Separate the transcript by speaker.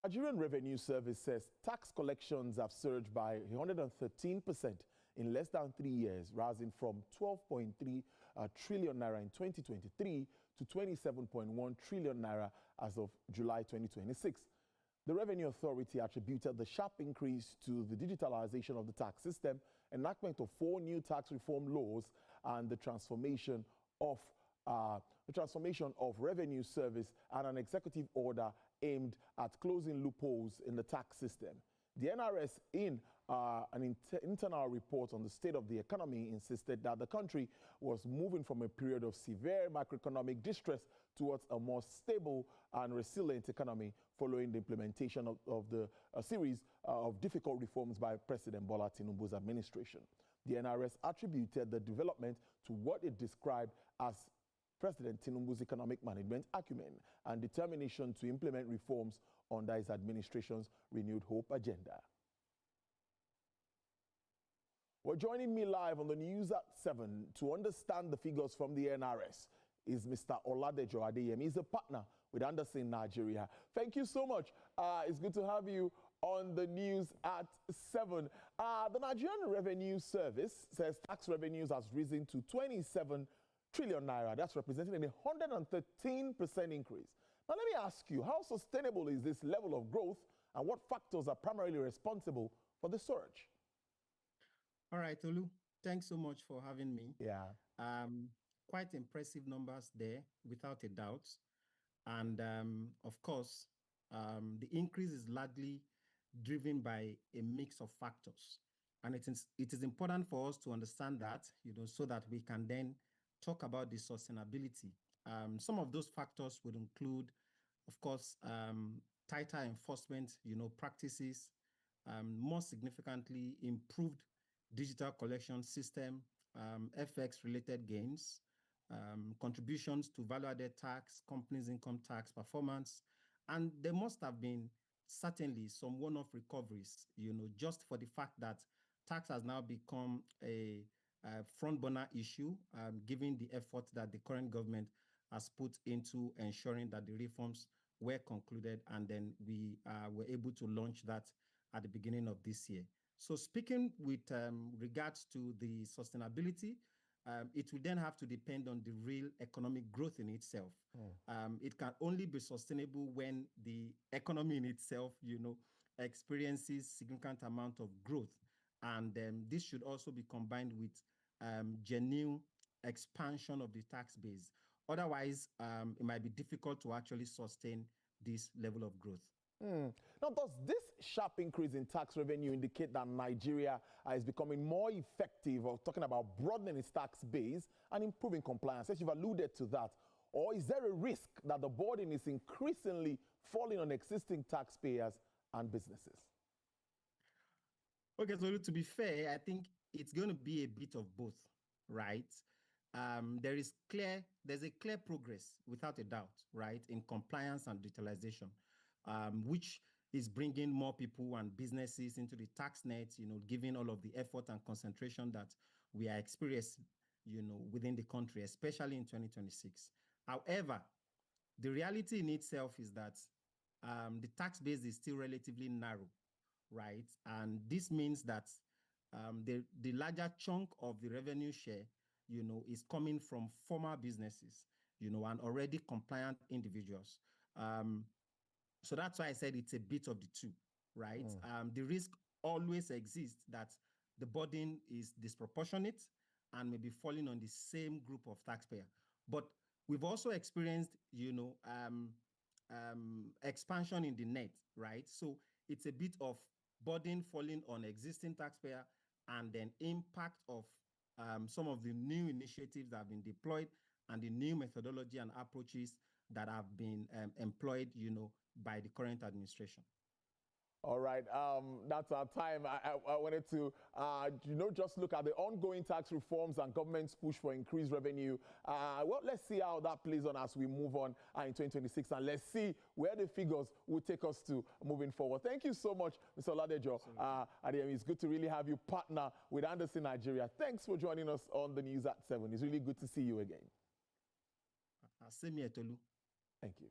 Speaker 1: Nigerian Revenue Service says tax collections have surged by 113% in less than 3 years, rising from 12.3 trillion naira in 2023 to 27.1 trillion naira as of July 2026. The Revenue Authority attributed the sharp increase to the digitalization of the tax system, enactment of 4 new tax reform laws, and the transformation of revenue service and an executive order aimed at closing loopholes in the tax system. The NRS, in an internal report on the state of the economy, insisted that the country was moving from a period of severe macroeconomic distress towards a more stable and resilient economy following the implementation of a series of difficult reforms by President Bola Tinubu's administration. The NRS attributed the development to what it described as President Tinubu's economic management acumen and determination to implement reforms under his administration's renewed hope agenda. Well, joining me live on the news at 7 to understand the figures from the NRS is Mr. Oladejo Adeyemi. He's a partner with Anderson Nigeria. Thank you so much. It's good to have you on the news at 7. The Nigerian Revenue Service says tax revenues has risen to 27 trillion naira. That's representing a 113% increase. Now, let me ask you, how sustainable is this level of growth and what factors are primarily responsible for the surge?
Speaker 2: All right, Olu, thanks so much for having me.
Speaker 1: Yeah.
Speaker 2: Quite impressive numbers there, without a doubt. And of course, the increase is largely driven by a mix of factors. And it is important for us to understand that, so that we can then talk about the sustainability. Some of those factors would include, of course, tighter enforcement, practices, more significantly improved digital collection system, FX-related gains, contributions to value-added tax, companies' income tax performance, and there must have been certainly some one-off recoveries, just for the fact that tax has now become a front burner issue, given the effort that the current government has put into ensuring that the reforms were concluded, and then we were able to launch that at the beginning of this year. So speaking with regards to the sustainability, it will then have to depend on the real economic growth in itself. It can only be sustainable when the economy in itself, experiences significant amount of growth. And this should also be combined with genuine expansion of the tax base. Otherwise, it might be difficult to actually sustain this level of growth.
Speaker 1: Now, does this sharp increase in tax revenue indicate that Nigeria is becoming more effective of talking about broadening its tax base and improving compliance? As you've alluded to that. Or is there a risk that the burden is increasingly falling on existing taxpayers and businesses?
Speaker 2: Okay, so to be fair, I think it's going to be a bit of both, right? There's a clear progress, without a doubt, right, in compliance and digitalization, which is bringing more people and businesses into the tax net, given all of the effort and concentration that we are experiencing, within the country, especially in 2026. However, the reality in itself is that the tax base is still relatively narrow, right? And this means that the larger chunk of the revenue share, is coming from former businesses, and already compliant individuals. So that's why I said it's a bit of the two, right? The risk always exists that the burden is disproportionate and may be falling on the same group of taxpayers. But we've also experienced, expansion in the net, right? So it's a bit of burden falling on existing taxpayer and then impact of some of the new initiatives that have been deployed and the new methodology and approaches that have been employed, by the current administration.
Speaker 1: All right, that's our time. I wanted to, just look at the ongoing tax reforms and government's push for increased revenue. Well, let's see how that plays on as we move on in 2026, and let's see where the figures will take us to moving forward. Thank you so much, Mr. Oladejo Adeyemi. It's good to really have you partner with Anderson Nigeria. Thanks for joining us on the news at 7. It's really good to see you again.
Speaker 2: Same here, Tolu.
Speaker 1: Thank you.